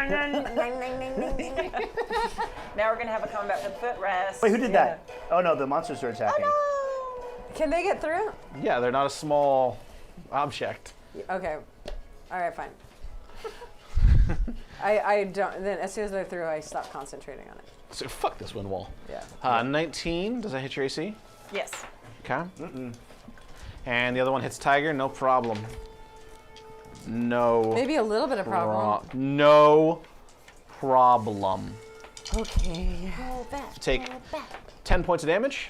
Now we're gonna have a combat with foot rest. Wait, who did that? Oh no, the monsters are attacking. Oh, no. Can they get through? Yeah, they're not a small object. Okay. All right, fine. I don't. Then as soon as they're through, I stop concentrating on it. So fuck this wind wall. Yeah. 19. Does that hit your AC? Yes. Okay. And the other one hits Tiger. No problem. No. Maybe a little bit of problem. No problem. Okay. Take 10 points of damage.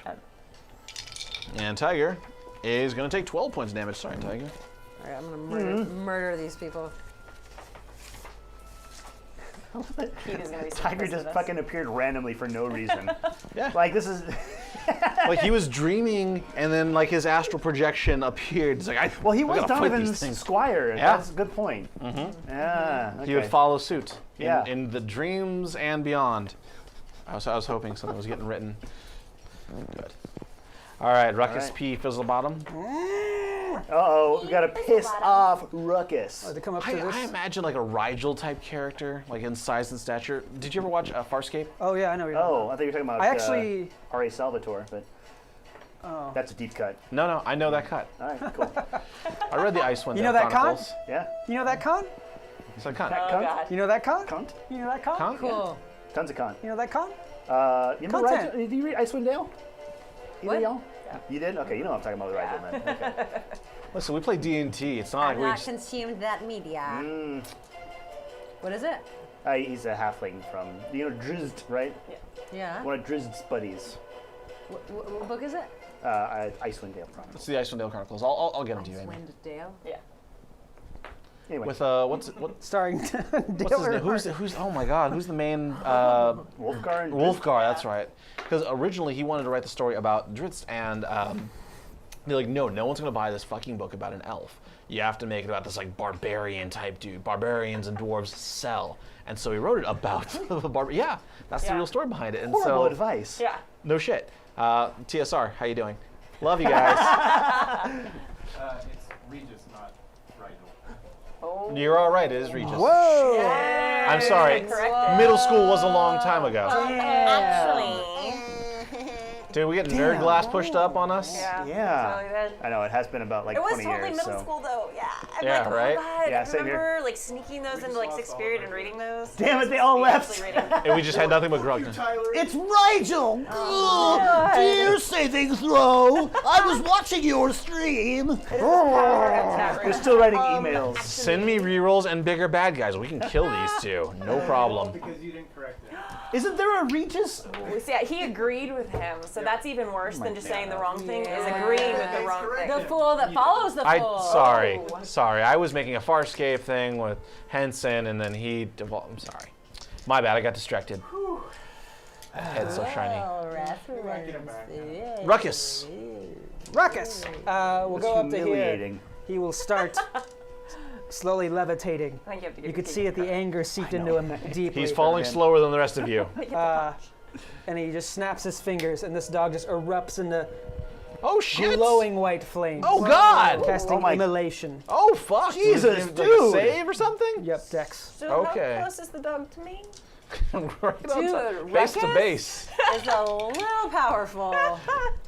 And Tiger is going to take 12 points of damage. Sorry, Tiger. All right, I'm going to murder these people. Tiger just fucking appeared randomly for no reason. Yeah. Like, this is... Like, he was dreaming, and then, like, his astral projection appeared. It's like, well, he was gotta fight these Donovan's things. squire. Yeah. That's a good point. Yeah, okay. He would follow suit Yeah. in the dreams and beyond. I was hoping something was getting written. Good. All right, Ruckus P, Fizzlebottom. Uh-oh, we gotta piss off Ruckus. Oh, to come up to this. I imagine like a Rigel type character, like in size and stature. Did you ever watch Farscape? Oh yeah, I know. What you're talking Oh, I thought you were talking about I actually. R.A. Salvatore, but Oh. that's a deep cut. No, I know that cut. All right, cool. I read the Icewind You know that Chronicles. Yeah. You know that con? It's a cunt. Oh Cunt? God. You know that con? Cunt? You know that con? Cunt? Cool. Tons of con. You know that con? You know Content. Rigel? Did you read Icewind Dale? Either What? y'all? Yeah. You did? Okay, you know what I'm talking about with Rigel then. Okay. Listen, we play D&T. It's not I've like we not just... consumed that media. What is it? He's a halfling from, you know, Drizzt, right? Yeah. One of Drizzt's buddies. What book is it? Icewind Dale Chronicles. It's the Icewind Dale Chronicles. I'll get them to you, Amy. Dale. Yeah. Anyway. With what's Starring his Dale name? Earnhardt. Who's oh my God, who's the main Wolfgar and Drizzt. Wolfgar, that's right. Because originally he wanted to write the story about Drizzt, and they're like, no one's gonna buy this fucking book about an elf. You have to make it about this like barbarian type dude. Barbarians and dwarves sell, and so he wrote it about the Yeah, that's the real story behind it. And Horrible so advice. Yeah. no shit. TSR, how you doing? Love you guys. It's Regis, not Rigel. Oh. You're all right. It is Regis. Whoa! Yay. I'm sorry. Corrected. Middle school was a long time ago. Actually. Did we get nerd glass pushed up on us? Yeah. Yeah. Totally did. I know, it has been about like It was 20 totally years. middle so. school though, yeah. I'm Yeah, like, oh right? my God. Yeah, I same here. remember like sneaking those into like 6th period and reading those. Damn it, they all left. Actually reading. And we just had nothing but grog. It's Rigel! Dear Saving Throw, I was watching your stream. They're still writing emails. Send me rerolls and bigger bad guys. We can kill these two. No problem. Because you didn't correct it. Isn't there a Regis? Yeah, he agreed with him, so that's even worse than just saying the wrong thing, is agreeing with the wrong thing. The fool that follows the fool. Sorry. I was making a Farscape thing with Henson, and then he. Well, I'm sorry. My bad. I got distracted. Head's so shiny. Ruckus. Ruckus. We'll go up to here. Humiliating. He will start slowly levitating. I think you have to get You could your see it, the anger seeped into him deeply. He's falling slower than the rest of you. And he just snaps his fingers, and this dog just erupts into Oh shit! glowing white flames. Oh God! Casting Oh my- immolation. Oh fuck! Jesus, Like dude. a save or something? Yep, Dex. So Okay. how close is the dog to me? Right on top. Dude, Base to Ruckus base. is a little powerful.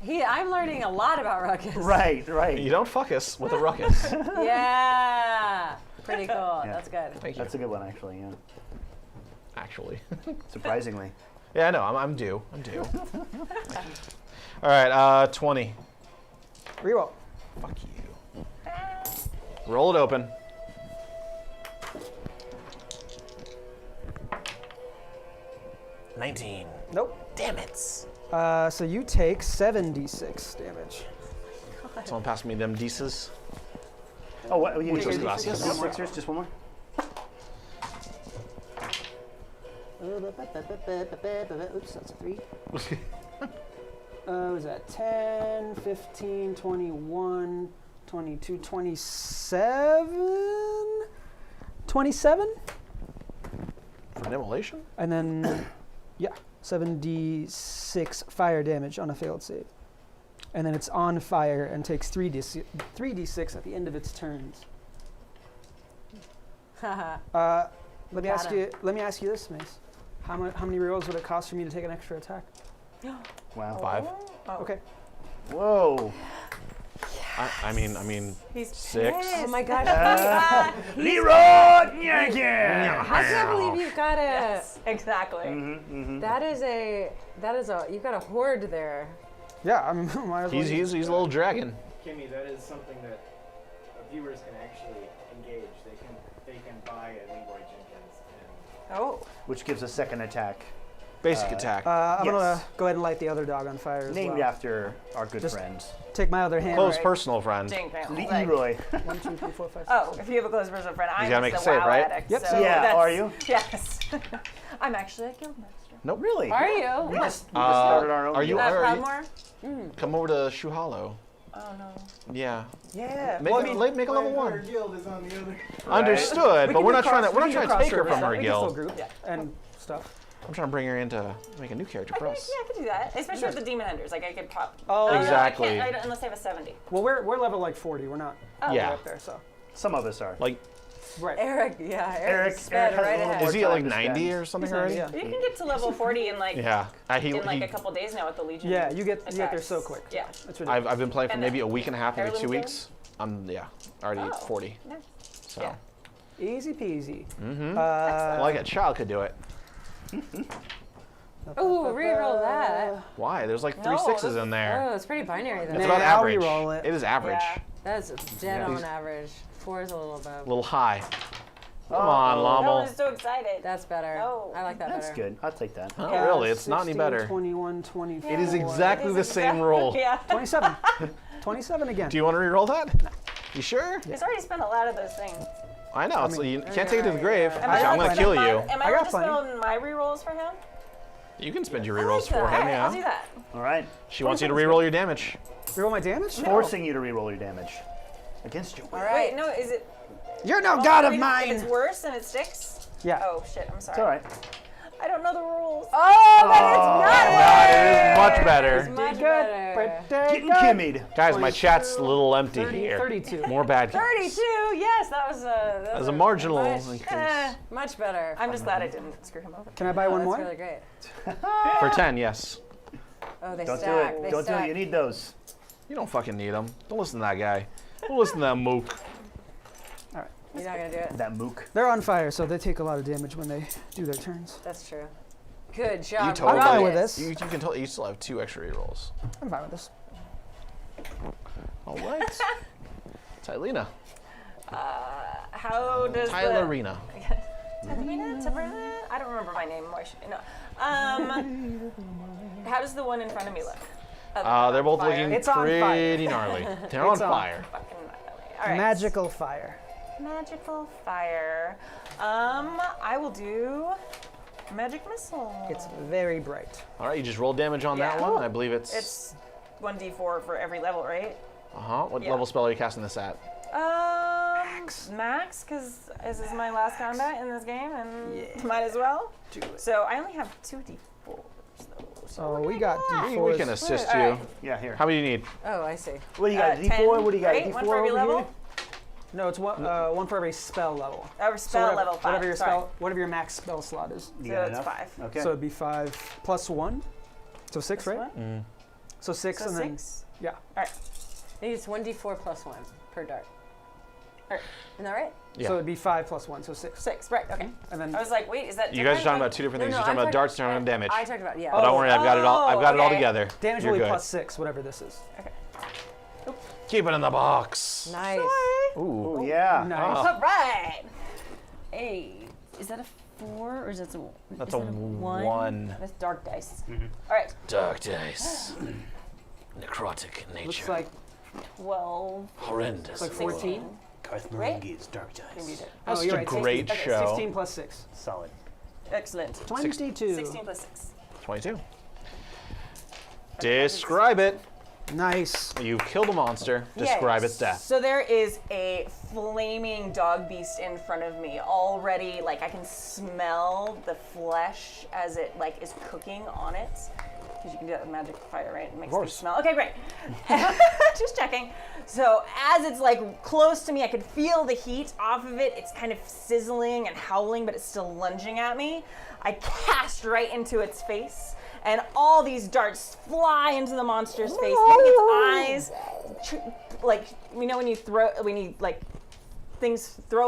I'm learning a lot about Ruckus. Right. You don't fuck us with a ruckus. Yeah. Pretty cool. That's good. Thank you. That's a good one, actually, yeah. Actually. Surprisingly. Yeah, no, I'm due. All right, 20. Reroll. Fuck you. Roll it open. $19. Nope. Damn it. So you take 7d6 damage. Someone pass me them Deeces. Oh, what? You Muchas need gracias. Sixers? Just one more? Oops, that's a 3. Was that 10, 15, 21, 22, 27? 27? For an immolation? And then, yeah, 7d6 fire damage on a failed save. And then it's on fire and takes 3d6 at the end of its turns. Let me ask you. Let me ask you this, Mace. How many rerolls would it cost for me to take an extra attack? Wow. 5. Oh. Okay. Whoa. I mean, He's 6. pissed. Oh my gosh. Leroy Jenkins! I can't believe you've got a. Yes, exactly. That is a. You've got a horde there. Yeah, I'm. Might as well He's a little dragon. Kimmy, that is something that viewers can actually engage. They can buy a Leroy Jenkins. Oh. Which gives a second attack. Basic attack. I'm Yes. gonna go ahead and light the other dog on fire as Named well. after our good Just- friend. Take my other hand. Close right. personal friend. Ding, ding. Leroy. 1, 2, 3, 4, 5, 6. Oh, if you have a close personal friend, I'm gotta make just a a save, WoW right? addict. Yep. So Yeah, that's- are you? Yes. I'm actually a guildmaster. Nope. Really? Are you? We just started our own. Are you- guild. Proudmore? Come over to Shoe Hollow. Oh no. Yeah. Yeah. Make, make a level Our 1. guild is on the other. Understood, but we're not trying to take her from her We can still guild. group and stuff. I'm trying to bring her in to make a new character for us. Yeah, I could do that. Especially with the demon hunters. Like I could pop. Oh, no, Exactly. I can't, unless I have a 70. Well, we're level like 40. We're not all the way Yeah. up there, so. Some of us are. Like, Right. Eric, Eric sped has a right little ahead. more is he at like time to 90 spend. or something He's not- already? yeah. You can get to level 40 in like Yeah. in like a couple days now with the Legion. Yeah, you get there attacks. so quick. Yeah. It's ridiculous. I've been playing for And maybe a week and a half, maybe heirloom 2 killing? weeks. I'm already Oh. 40. Nice. So, Yeah. Easy peasy. well, like a child could do it. Ooh, reroll that. Why? There's like 3 No, 6s in Oh, there. it's pretty binary It's though. about I'll average. reroll it. It is average. Yeah. That's dead Yeah. on average. 4 is a little above. A little high. Come on, I Lommel. was so excited. That's better. Oh. I like that That's better. good. I'll take that. Oh, really? It's not any 16, better. 21, 24. It is exactly the same roll. Yeah. 27. 27 again. Do you want to reroll that? You sure? He's already spent a lot of those things. I know. You can't take it to the grave. Am I I'm got going to plenty. kill you. Am I I allowed got to plenty. spend my rerolls for him? You can spend your I rerolls like that. for him, Alright, I'll do yeah. that. All right. She wants you to reroll your damage. Reroll my damage? Forcing you to reroll your damage. Against your will. All right. Wait, no, is it? You're no god of If mine. it's worse and it sticks? Yeah. Oh shit, I'm sorry. It's all right. I don't know the rules. Oh, That is much better. much Good. better. Pretty Getting good. kimmied. Guys, my chat's a little empty 30, here. 32. More bad guys. 32. Yes, that was As a marginal Much, increase. much better. I'm just glad I didn't screw him over. Can I buy Oh, one that's more? really great. For 10, yes. Oh, they Don't do stack. it. They Don't do stack. it. You need those. You don't fucking need them. Don't listen to that guy. Don't listen to that mook. You're not gonna do it. That mook. They're on fire, so they take a lot of damage when they do their turns. That's true. Good job. totally- I'm fine with Ruckus. this. You can tell you still have 2 extra rerolls. I'm fine with this. All right. Tylina. How does Tylerina. Tylina? Tylerina? I don't remember my name. Why should I know? How does the one in front of me look? They're both Fire. looking It's on fire. pretty gnarly. They're on It's on. fire. Fucking gnarly. All right. Magical fire. Magical fire. I will do magic missile. It's very bright. All right, you just roll damage on that Yeah. one. I believe It's 1d4 for every level, right? What yeah. level spell are you casting this at? Max, because this is my last combat in this game, and might as well. So I only have 2d4s though. So Oh, what we do I got got? D4s. We can assist All you. right. Yeah, here. How many do you need? Oh, I see. What do you got? 10, D4? What do you got? right? D4 One for every over level? here? No, it's one for every spell level. Oh, spell So level 5. Whatever your sorry. whatever your max spell slot is. You So got it's enough? 5. Okay. So it'd be 5 plus 1. So 6, Plus right? one? So 6 So and then 6. yeah. All right. It's 1d4 plus 1 per dart. Alright. Isn't that right? Yeah. So it'd be 5 plus 1, so 6. 6. Right. Okay. And then I was like, wait, is that? You guys are talking different? about 2 different things. No, You're no, talking I about talked- darts turning on damage. I talked about, yeah. But don't worry, I've got it all. I've got it all okay. together. damage You're will be good. plus 6, whatever this is. Keep it in the box. Nice. Ooh. Oh, yeah. Nice. All right. Hey, is that a 4 or is that a? That's is a that 1. That's dark dice. All right. Dark dice. Necrotic in nature. Looks like 12. horrendous. like 14. Garth Right? Marenghi's Dark Dice. That's you're such a right, great 16, show. 16 plus 6. Solid. Excellent. 22. 16 plus 6. 22. Describe it. Nice. You've killed a monster. Describe Yes. its death. So there is a flaming dog beast in front of me already. Like I can smell the flesh as it like is cooking on it. Because you can do that with magic fire, right? It makes course. things smell. Okay, great. Just checking. So as it's like close to me, I could feel the heat off of it. It's kind of sizzling and howling, but it's still lunging at me. I cast right into its face, and all these darts fly into the monster's face, hitting its eyes. Like, you know when you throw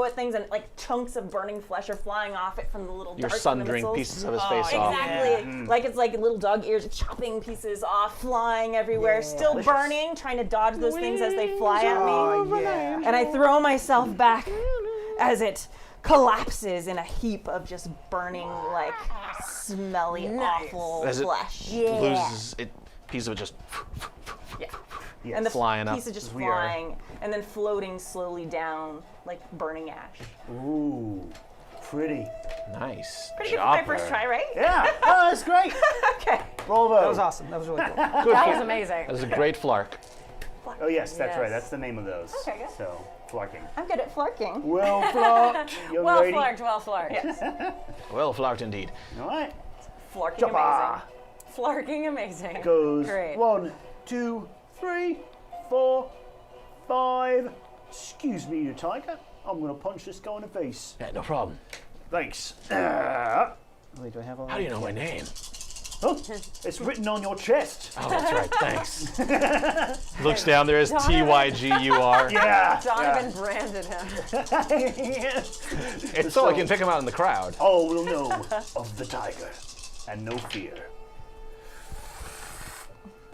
at things and like chunks of burning flesh are flying off it from the little You're darts and the sundering missiles. pieces of his face off. Exactly. Like it's like little dog ears chopping pieces off, flying everywhere, still burning, trying to dodge those things as they fly at me. And I throw myself back as it collapses in a heap of just burning, like smelly, awful As it flesh. loses it, piece of it just Yeah. And the flying up. piece is just We are- flying and then floating slowly down like burning ash. Ooh, pretty. nice. Pretty good for my first try, right? Yeah, oh, that's great. Okay. Bravo. That was awesome. That was really cool. That was amazing. That was a great flark. Oh yes, that's right. Yes. That's the name of those. Okay, good. So, flarking. I'm good at flarking. Well flarked, young Well lady. flarked, well flarked. Yes. Well flarked indeed. All right. Flarking Jopper amazing. Flarking amazing. goes Great. 1, 2, 3, 4, 5. Excuse me, you tiger. I'm gonna punch this guy in the face. Yeah, no problem. Thanks. Wait, do I have all How do you know my name? Oh, it's written on your chest. Oh, that's right. Thanks. Looks down there as TYGUR. Yeah. Donovan branded him. It's so I can pick him out in the crowd. All will know of the tiger, and no fear.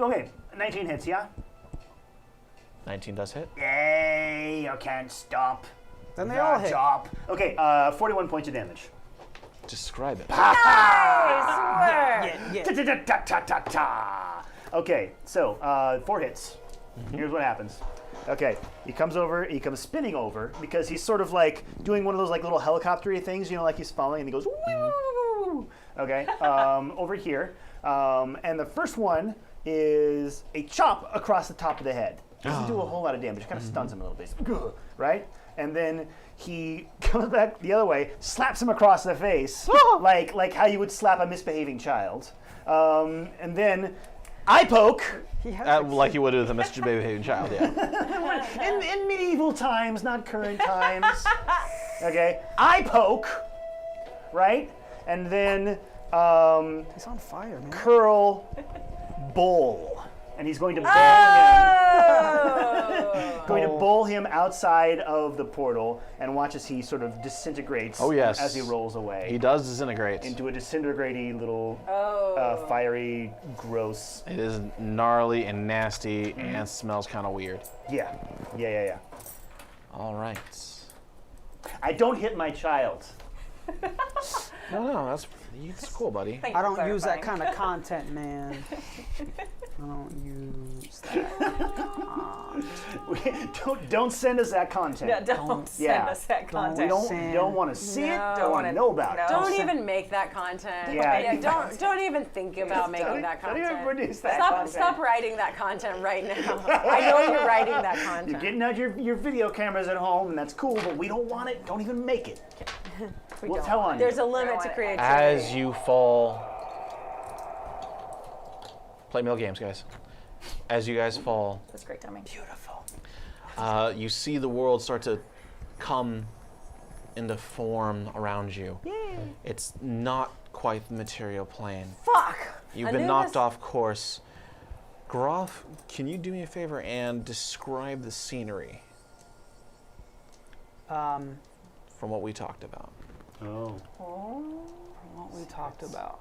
Okay, 19 hits, yeah? 19 does hit. Yay, you can't stop. Then they all hit. Job. Okay, 41 points of damage. Describe it. Ta-ta-ta-ta-ta-ta. Okay, so 4 hits. Here's what happens. Okay, he comes over, he comes spinning over because he's sort of like doing one of those like little helicopter-y things, you know, like he's falling and he goes woo. Okay, over here. And the first one is a chop across the top of the head. Doesn't do a whole lot of damage, kind of stuns him a little bit, right? And then he comes back the other way, slaps him across the face, like how you would slap a misbehaving child. And then I poke. Like you would with a misbehaving child, yeah. In medieval times, not current times. Okay, I poke, right? And then He's on fire, man. curl, bowl. And he's going to bowl him. Going to bowl him outside of the portal and watch as he sort of disintegrates Oh, yes. as he rolls away He does disintegrate. into a disintegrating little fiery, gross. It is gnarly and nasty and smells kind of weird. Yeah. All right. I don't hit my child. No, that's cool, buddy. Thank you I for don't use that clarifying. kind of content, man. I don't use that. Don't send us that content. Yeah, don't send Yeah. us that We content. don't want to see it. No. Don't want to know about it. No. Don't even make that content. Yeah. Don't even think about making that Don't even content. produce that Stop content. writing that content right now. I know you're writing that content. You're getting out your video cameras at home, and that's cool, but we don't want it. Don't even make it. We'll tell on you. There's a limit to creativity. As you fall, play mill games, guys. As you guys fall, That's great timing. Beautiful. you see the world start to come into form around you. Yay. It's not quite the material plane. Fuck. You've I been knew knocked this- off course. Gaurav, can you do me a favor and describe the scenery From from what we talked about? what we talked about.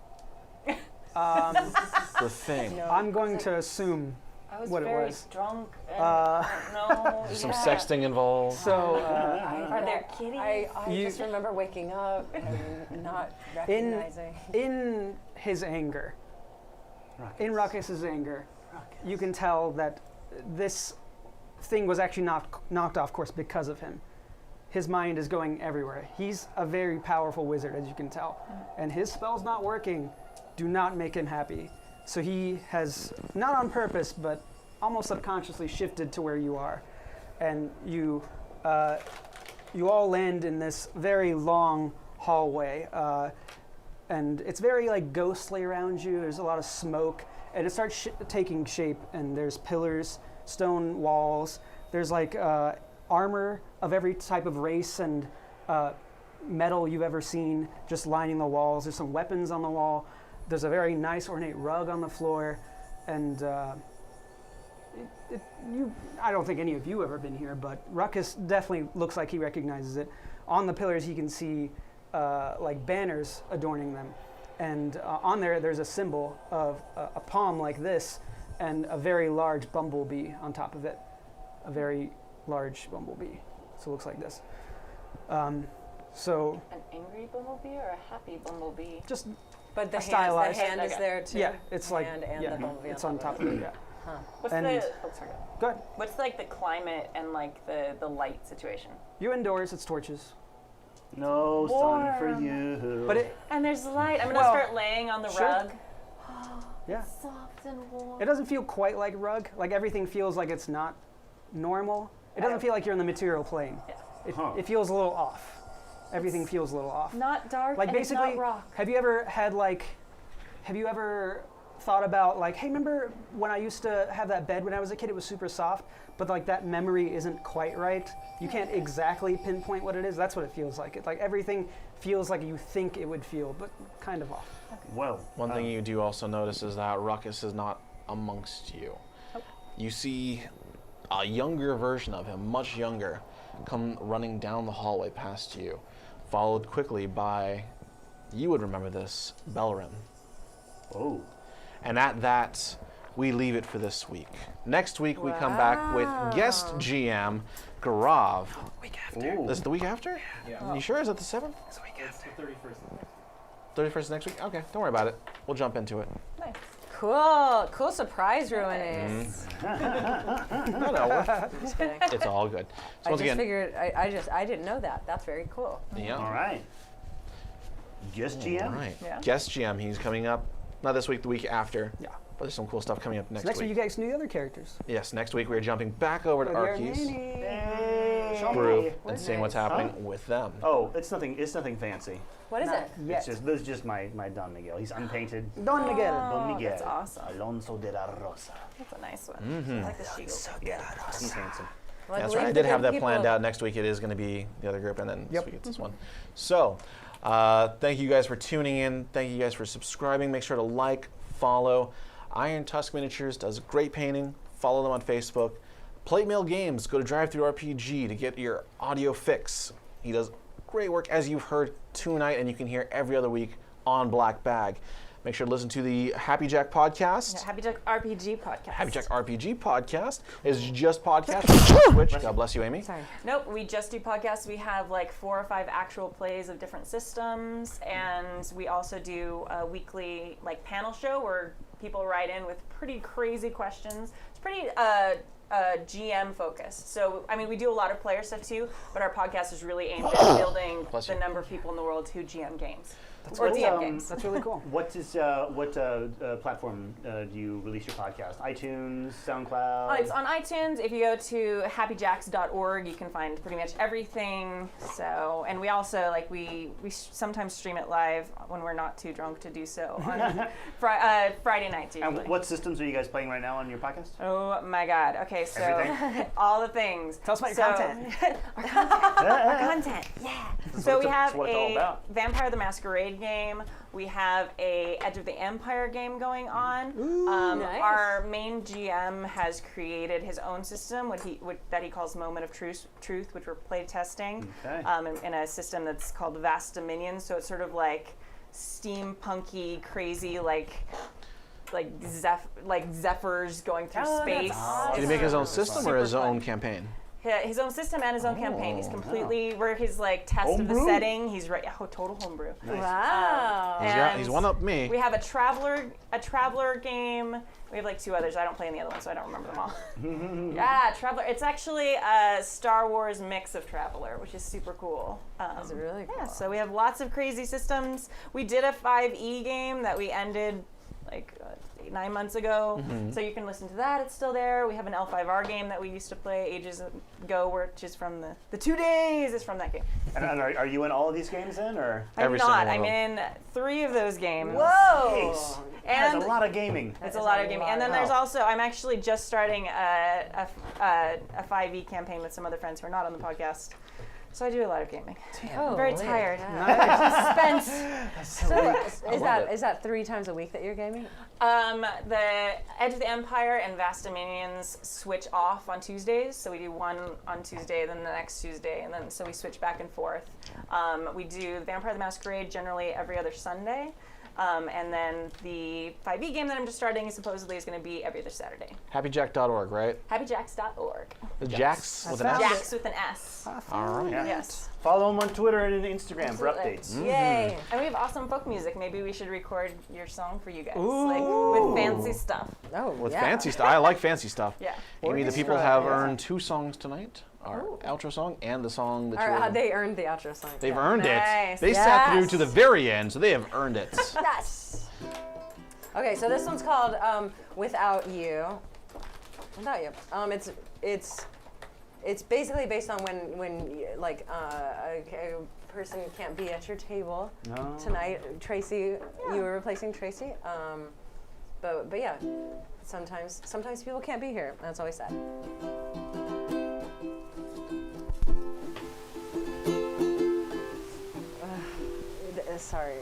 The thing. I'm going to assume I was what it very was. drunk and I don't know. There's some sexting involved. So, Are there kitties? I You- just remember waking up and not in recognizing. in his anger, in Ruckus's anger, you can tell that this thing was actually knocked off course because of him. His mind is going everywhere. He's a very powerful wizard, as you can tell, and his spells not working do not make him happy. So he has, not on purpose, but almost subconsciously shifted to where you are, and you all land in this very long hallway. and it's very like ghostly around you. There's a lot of smoke, and it starts taking shape. And there's pillars, stone walls. There's like armor of every type of race and metal you've ever seen, just lining the walls. There's some weapons on the wall. There's a very nice ornate rug on the floor, and I don't think any of you have ever been here, but Ruckus definitely looks like he recognizes it. On the pillars, he can see like banners adorning them, and on there's a symbol of a palm like this, and a very large bumblebee on top of it, a very large bumblebee. So it looks like this. So An angry bumblebee or a happy bumblebee? just But the stylized. hand is Okay. there too. yeah, it's like Hand and yeah, the bumblebee it's on top of it. Yeah. What's And- the oh, sorry. Go ahead. What's like the climate and like the light situation? You indoors, it's torches. No sun for Warm. you. But it, And there's light. I'm gonna Well, start laying on the sure. rug. yeah, Soft and warm. it doesn't feel quite like rug. Like everything feels like it's not normal. It doesn't feel like you're in the material plane. Yeah. It feels a little off. Everything feels a little off. Not dark. Like and it's basically, not rock. have you ever thought about like, hey, remember when I used to have that bed when I was a kid? It was super soft, but like that memory isn't quite right. You can't exactly pinpoint what it is. That's what it feels like. It like everything feels like you think it would feel, but kind of off. Well, One thing you do also notice is that Ruckus is not amongst you. You see a younger version of him, much younger, come running down the hallway past you, followed quickly by, you would remember this, Belrin. Oh. And at that, we leave it for this week. Next week, we come back with guest GM, Gaurav. Ooh. This is the week after? Yeah. You sure? Is it the 7th? It's the 31st. 31st next week? Okay, don't worry about it. We'll jump into it. Nice. Cool surprise, Rhoades. No, no, Just kidding. it's all good. So I once just again, figured, I didn't know that. That's very cool. yeah. All right. Just GM. All right. Yeah. Guest GM, he's coming up, not this week, the week after. Yeah. But there's some cool stuff coming up next So next week. week you guys can do the other characters. Yes, next week we're jumping back over to Arqe's Hey. group and What seeing what's nice. happening with them. Oh, it's nothing fancy. What is it? Yes. This is just my Don Miguel. He's unpainted. Don Miguel. Don Miguel. that's awesome. Alonso de la Rosa. That's a nice one. I like the shield. Yeah, he's handsome. Well, That's believe right. I the did have good that planned people- out. Next week it is going to be the other group, and then Yep. this week it's this one. So, thank you guys for tuning in. Thank you guys for subscribing. Make sure to like, follow. Iron Tusk Miniatures does great painting. Follow them on Facebook. Plate Mail Games. Go to DriveThruRPG to get your audio fix. He does great work, as you've heard tonight, and you can hear every other week on Black Bag. Make sure to listen to the Happy Jack podcast. Happy Jack RPG podcast. Happy Jack RPG podcast is just podcast on Twitch. God bless you, Amy. Sorry. Nope, we just do podcasts. We have like 4 or 5 actual plays of different systems, and we also do a weekly like panel show where people write in with pretty crazy questions. It's pretty GM focused. So I mean, we do a lot of player stuff too, but our podcast is really aimed at building Bless the you. number of people in the world who GM games That's or cool. DM games. That's really cool. What platform do you release your podcast? iTunes, SoundCloud? It's on iTunes. If you go to happyjacks.org, you can find pretty much everything. So, and we also we sometimes stream it live when we're not too drunk to do so on Friday nights usually. And what systems are you guys playing right now on your podcast? Oh my God. Okay, so Everything? all the things. Tell us about your content. Our content, yeah. So we have what it's all a about. Vampire the Masquerade game. We have a Edge of the Empire game going on. Nice. Our main GM has created his own system, that he calls Moment of Truth, which we're play testing Okay. in a system that's called Vast Dominion. So it's sort of like steampunky, crazy, like zephyrs going through Oh, that's space. awesome. Did he make his own system or Super his fun. own campaign? Yeah, his own system and his own campaign. He's completely, we're his test of the Homebrew? setting. He's right, total homebrew. Wow. He's And one up me. We have a traveler game. We have 2 others. I don't play in the other one, so I don't remember them all. Yeah, Traveler. It's actually a Star Wars mix of Traveler, which is super cool. That's really cool. Yeah, so we have lots of crazy systems. We did a 5e game that we ended like 8-9 months ago. So you can listen to that. It's still there. We have an L5R game that we used to play ages ago, which is from the 2 days is from that game. And are you in all of these games then, or? I'm Every not. single I'm one of in 3 of those games. Jeez. That's And a lot of gaming. it's a lot of gaming. And then there's also, I'm actually just starting a 5e campaign with some other friends who are not on the podcast. So I do a lot of gaming. I'm very tired. Suspense. So is that 3 times a week that you're gaming? The Edge of the Empire and Vast Dominions switch off on Tuesdays. So we do one on Tuesday, then the next Tuesday, and then so we switch back and forth. We do Vampire the Masquerade generally every other Sunday. And then the 5e game that I'm just starting supposedly is going to be every other Saturday. Happyjack.org, right? Happyjacks.org. The Jacks with an S? Jacks with an S. All right. Yeah. Yes. Follow them on Twitter and Instagram for Absolutely. updates. Yay! And we have awesome folk music. Maybe we should record your song for you guys, like with fancy stuff. Oh, With yeah. fancy stuff. I like fancy stuff. Yeah. Amy, the people have earned 2 songs tonight. Our outro song and the song that you're... They earned the outro song. They've earned Nice. it. They sat through Yes. to the very end, so they have earned it. Yes. Okay, so this one's called "Without You." Without you. It's basically based on when like a person can't be at your table tonight. Tracy, you were replacing Tracy. But yeah, sometimes people can't be here. That's always sad. Sorry.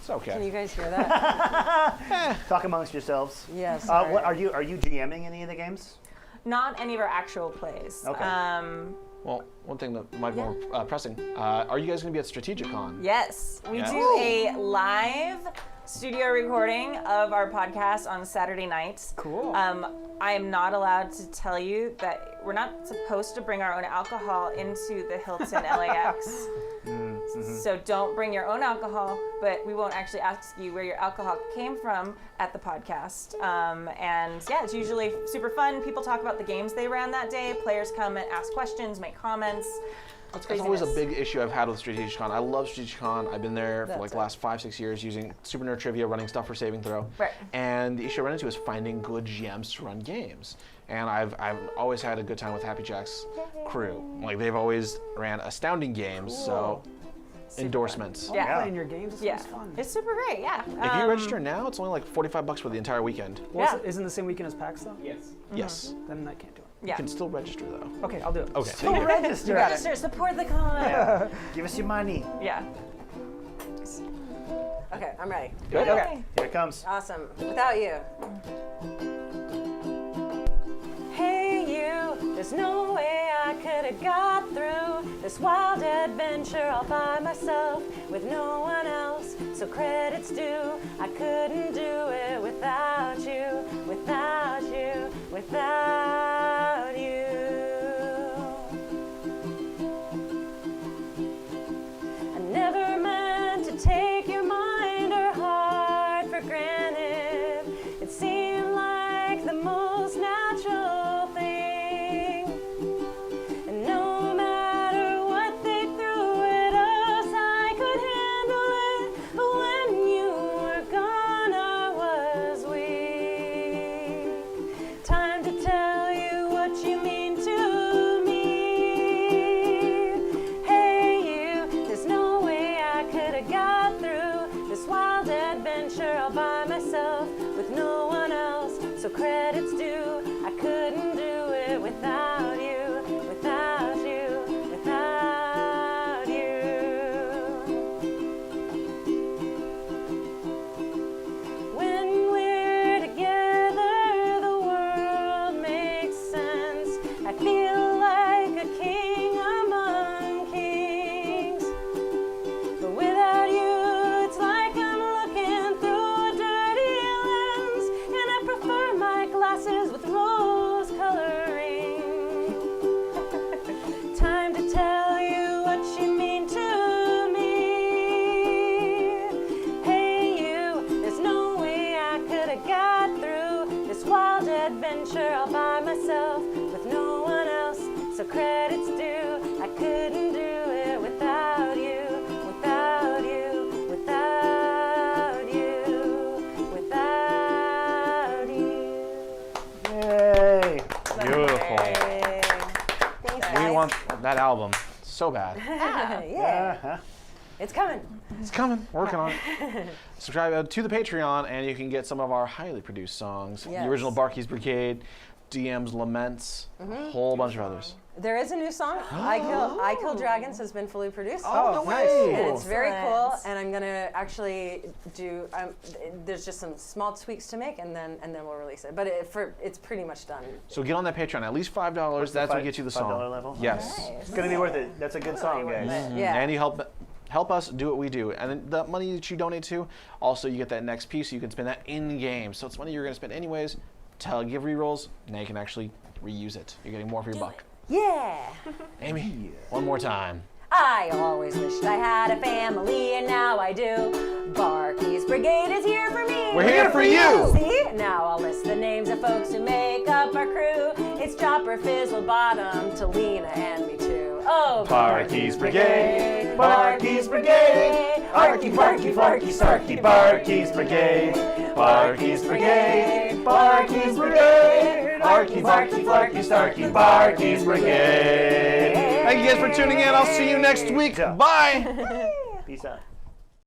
It's okay. Can you guys hear that? Talk amongst yourselves. Yes. What are you GMing any of the games? Not any of our actual plays. Okay. Well, one thing that might be more pressing. Are you guys going to be at Strategicon? Yes, we Yes. do a live studio recording of our podcast on Saturday nights. Cool. I am not allowed to tell you that we're not supposed to bring our own alcohol into the Hilton LAX. So don't bring your own alcohol, but we won't actually ask you where your alcohol came from at the podcast. And yeah, it's usually super fun. People talk about the games they ran that day. Players come and ask questions, make comments. That's always a big issue I've had with Strategicon. I love Strategicon. I've been there for like the last 5-6 years using Super Nerd Trivia, running stuff for Saving Throw. Right. And the issue I run into is finding good GMs to run games. And I've always had a good time with Happy Jack's crew. Like they've always ran astounding games. So endorsements. Yeah. Yeah. Playing your games is Yeah, fun. it's super great. Yeah. If you register now, it's only like $45 for the entire weekend. Well, Yeah. Isn't the same weekend as PAX though? Yes. Yes. Then I can't do it. You Yeah. can still register though. Okay, I'll do it. Okay. Still thank you. register. Register, support the con. Yeah. Give us your money. Yeah. Okay, I'm ready. Good. Okay. Here it comes. Awesome. Without you. Hey you, there's no way I could have got through this wild adventure all by myself with no one else. So credits due, I couldn't do it without you, without you, without you. I never meant to take your mind or heart for granted. It seemed like the most natural thing. And no matter what they threw at us, I could handle it. But when you were gone, I was weak. Time to tell you what you mean to me. Hey you, there's no way I could have got through this wild adventure all by myself with no one else. So credits due, I couldn't do it without you, without you, without you. When we're together, the world makes sense. I feel like a king among kings. But without you, it's like I'm looking through a dirty lens. And I prefer my glasses with that album. So bad. Yeah. Uh-huh. It's coming. It's coming. Working on it. Subscribe to the Patreon, and you can get some of our highly produced songs. Yes. The original Barky's Brigade, DM's Laments, a whole bunch of others. There is a new song. I Kill Dragons has been fully produced. Oh, nice. And it's very cool, Excellent. and I'm gonna actually do. There's just some small tweaks to make, and then we'll release it. But it's pretty much done. So get on that Patreon. At least $5. That's what gets you the song. $5 level? Yes. It's gonna be worth it. That's a good song, guys. Yeah. And you help us do what we do. And then the money that you donate to, also you get that next piece, so you can spend that in game. So it's money you're gonna spend anyways. Give rerolls. Now you can actually reuse it. You're getting more for your buck. Yeah. Amy, one more time. I always wished I had a family, and now I do. Barky's Brigade is here for me. We're here for you. See? Now I'll list the names of folks who make up our crew. It's Jopper, Fizzlebottom, Tylina, and me too. Oh, Barky's Brigade, Barky's Brigade, Arqe Barky, Barky, Starky, Barky's Brigade, Barky's Brigade, Barky's Brigade, Arqe Barky, Barky, Starky, Barky's Brigade. Thank you guys for tuning in. I'll see you next week. Bye. Peace out.